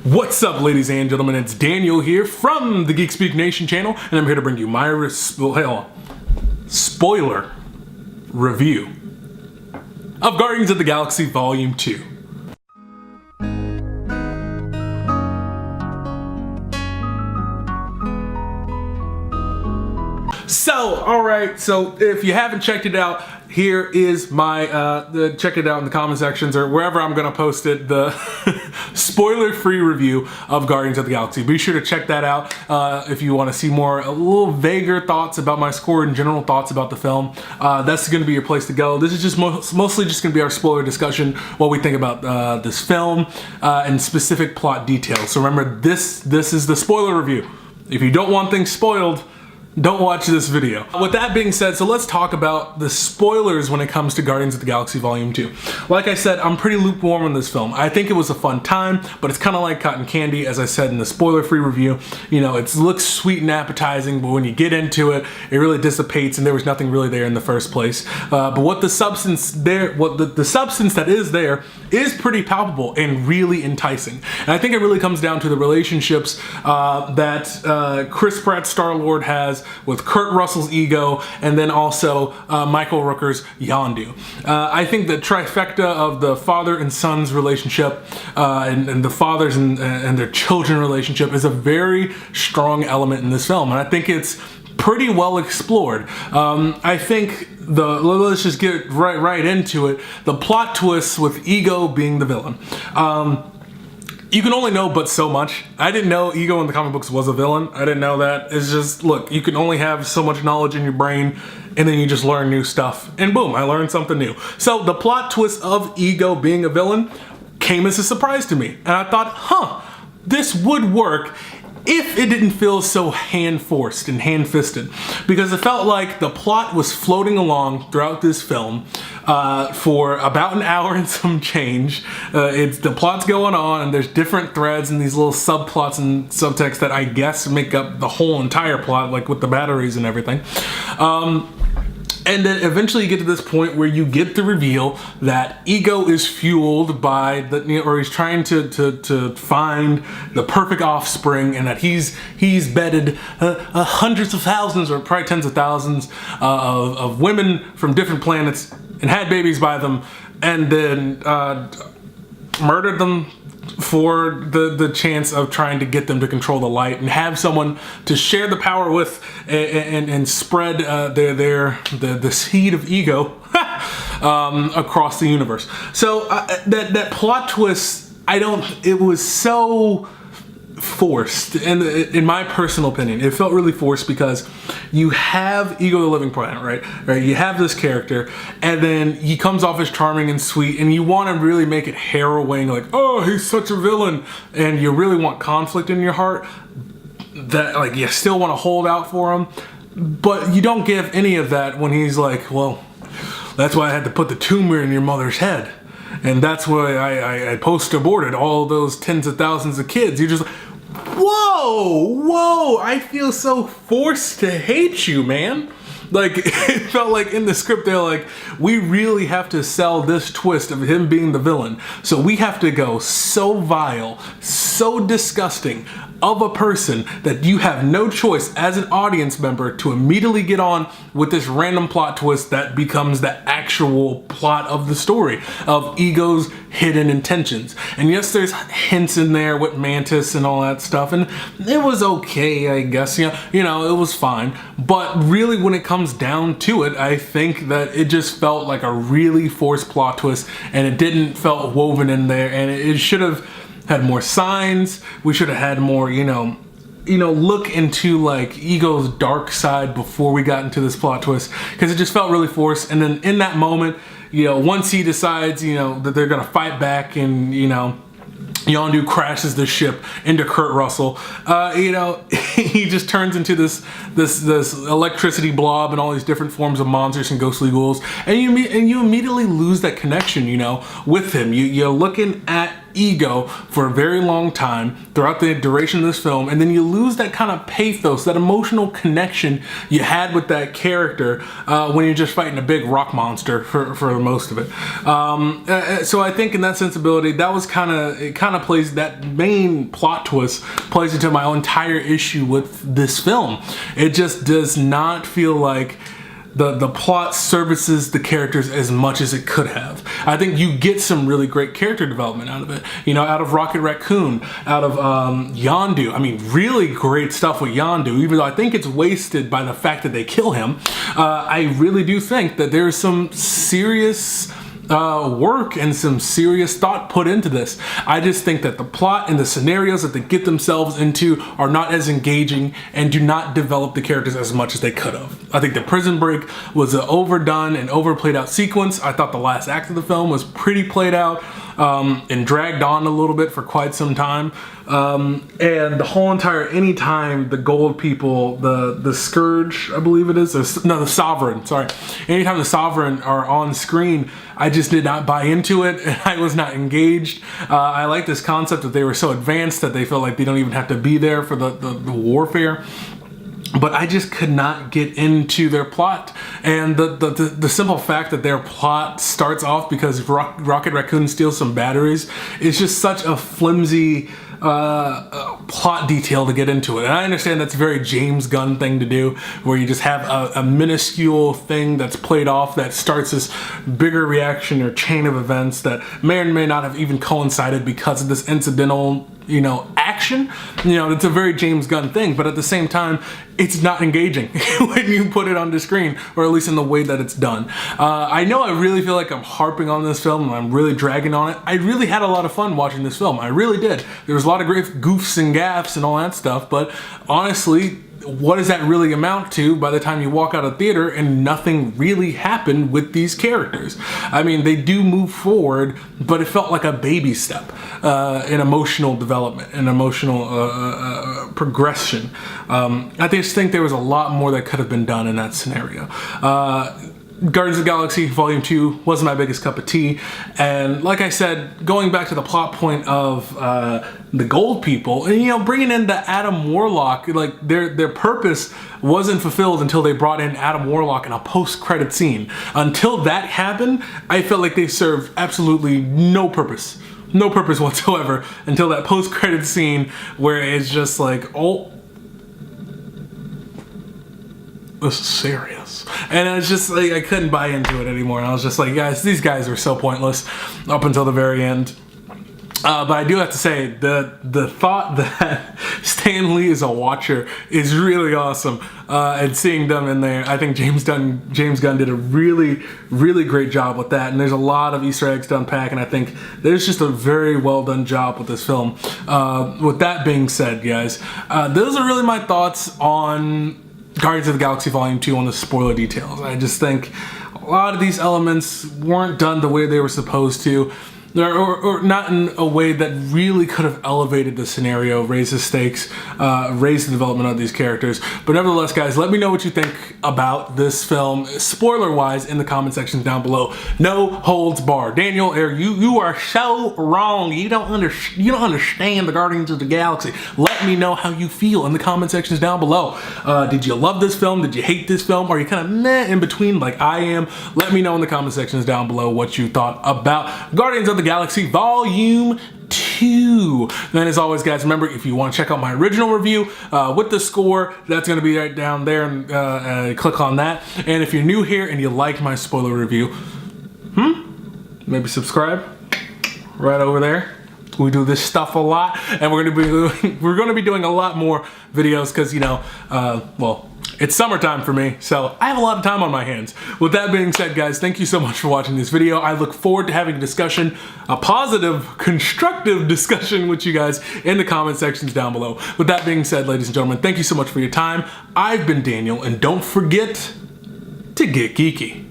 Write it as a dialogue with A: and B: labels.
A: What's up, ladies and gentlemen? It's Daniel here from the GeekSpeakNation channel, and I'm here to bring you my spoiler review of Guardians of the Galaxy Volume 2. Alright, so if you haven't checked it out, here is my, check it out in the comment sections or wherever I'm gonna post it, the spoiler-free review of Guardians of the Galaxy. Be sure to check that out if you want to see more, a little vaguer thoughts about my score and general thoughts about the film. That's gonna be your place to go. This is just mostly just gonna be our spoiler discussion, what we think about this film and specific plot details. So remember, this is the spoiler review. If you don't want things spoiled, don't watch this video. With that being said, so let's talk about the spoilers when it comes to Guardians of the Galaxy Volume 2. Like I said, I'm pretty lukewarm on this film. I think it was a fun time, but it's kind of like cotton candy, as I said in the spoiler-free review. You know, it looks sweet and appetizing, but when you get into it, it really dissipates and there was nothing really there in the first place. But what the substance there, the substance that is there is pretty palpable and really enticing. And I think it really comes down to the relationships that Chris Pratt's Star-Lord has with Kurt Russell's Ego, and then also Michael Rooker's Yondu. I think the trifecta of the father and son's relationship and the fathers and their children relationship is a very strong element in this film, and I think it's pretty well explored. I think let's just get right into it. The plot twists with Ego being the villain. You can only know but so much. I didn't know Ego in the comic books was a villain. I didn't know that. It's just, look, you can only have so much knowledge in your brain, and then you just learn new stuff. And boom, I learned something new. So the plot twist of Ego being a villain came as a surprise to me. And I thought, this would work if it didn't feel so hand-forced and hand-fisted, because it felt like the plot was floating along throughout this film for about an hour and some change. The plot's going on and there's different threads and these little subplots and subtext that I guess make up the whole entire plot, like with the batteries and everything. And then eventually you get to this point where you get the reveal that Ego is fueled by or he's trying to find the perfect offspring, and that he's bedded hundreds of thousands or probably tens of thousands of women from different planets and had babies by them, and then murdered them for the chance of trying to get them to control the light and have someone to share the power with and spread the seed of Ego across the universe. So that plot twist, it was so forced, and in my personal opinion, it felt really forced because you have Ego the Living Planet, right? You have this character, and then he comes off as charming and sweet, and you want to really make it harrowing, like, oh, he's such a villain, and you really want conflict in your heart, that like you still want to hold out for him, but you don't give any of that when he's like, well, that's why I had to put the tumor in your mother's head, and that's why I post-aborted all those tens of thousands of kids. You're just like, whoa, I feel so forced to hate you, man. Like, it felt like in the script they're like, we really have to sell this twist of him being the villain, so we have to go so vile, so disgusting of a person that you have no choice as an audience member to immediately get on with this random plot twist that becomes the actual plot of the story, of Ego's hidden intentions. And yes, there's hints in there with Mantis and all that stuff, and it was okay, I guess, you know, it was fine. But really, when it comes down to it, I think that it just felt like a really forced plot twist, and it didn't felt woven in there, and it should have had more signs. We should have had more, look into like Ego's dark side before we got into this plot twist, because it just felt really forced. And then in that moment, once he decides, that they're gonna fight back, and Yondu crashes the ship into Kurt Russell, he just turns into this electricity blob and all these different forms of monsters and ghostly ghouls, and you immediately lose that connection, with him. You're looking at ego for a very long time throughout the duration of this film, and then you lose that kind of pathos, that emotional connection you had with that character when you're just fighting a big rock monster for most of it. So I think in that sensibility, that was it kind of plays, that main plot twist plays into my entire issue with this film. It just does not feel like the plot services the characters as much as it could have. I think you get some really great character development out of it. You know, out of Rocket Raccoon, out of Yondu. I mean, really great stuff with Yondu, even though I think it's wasted by the fact that they kill him. I really do think that there's some serious work and some serious thought put into this. I just think that the plot and the scenarios that they get themselves into are not as engaging and do not develop the characters as much as they could have. I think the prison break was an overdone and overplayed out sequence. I thought the last act of the film was pretty played out and dragged on a little bit for quite some time. And the whole entire, anytime the gold people, the Scourge, I believe it is, the Sovereign, sorry. Anytime the Sovereign are on screen, I just did not buy into it, and I was not engaged. I like this concept that they were so advanced that they felt like they don't even have to be there for the warfare. But I just could not get into their plot, and the simple fact that their plot starts off because Rocket Raccoon steals some batteries is just such a flimsy plot detail to get into it. And I understand that's a very James Gunn thing to do, where you just have a minuscule thing that's played off that starts this bigger reaction or chain of events that may or may not have even coincided because of this incidental, you know, action. You know, it's a very James Gunn thing, but at the same time, it's not engaging when you put it on the screen, or at least in the way that it's done. I know I really feel like I'm harping on this film and I'm really dragging on it. I really had a lot of fun watching this film. I really did. There was a lot of great goofs and gaffes and all that stuff, but honestly, what does that really amount to by the time you walk out of theater and nothing really happened with these characters? I mean, they do move forward, but it felt like a baby step in emotional development and emotional progression. I just think there was a lot more that could have been done in that scenario. Guardians of the Galaxy Volume 2 wasn't my biggest cup of tea, and like I said, going back to the plot point of the gold people, and you know, bringing in the Adam Warlock, like their purpose wasn't fulfilled until they brought in Adam Warlock in a post-credit scene. Until that happened, I felt like they served absolutely no purpose whatsoever until that post-credit scene where it's just like, oh, this is serious. And I was just like, I couldn't buy into it anymore. And I was just like, guys, these guys are so pointless up until the very end. But I do have to say, the thought that Stan Lee is a watcher is really awesome. And seeing them in there, I think James Gunn did a really, really great job with that. And there's a lot of Easter eggs to unpack, and I think there's just a very well done job with this film. With that being said, guys, those are really my thoughts on Guardians of the Galaxy Volume 2 on the spoiler details. I just think a lot of these elements weren't done the way they were supposed to, or not in a way that really could have elevated the scenario, raised the stakes, raised the development of these characters. But nevertheless, guys, let me know what you think about this film, spoiler-wise, in the comment section down below. No holds barred. Daniel, you are so wrong. You don't understand the Guardians of the Galaxy. Let me know how you feel in the comment sections down below. Did you love this film? Did you hate this film? Are you kind of meh in between like I am? Let me know in the comment sections down below what you thought about Guardians of the Galaxy Volume 2. Then as always, guys, remember, if you want to check out my original review with the score, that's going to be right down there, and click on that. And if you're new here and you like my spoiler review, maybe subscribe right over there. We do this stuff a lot, and we're going to be doing a lot more videos because, you know, well, it's summertime for me, so I have a lot of time on my hands. With that being said, guys, thank you so much for watching this video. I look forward to having a discussion, a positive, constructive discussion with you guys in the comment sections down below. With that being said, ladies and gentlemen, thank you so much for your time. I've been Daniel, and don't forget to get geeky.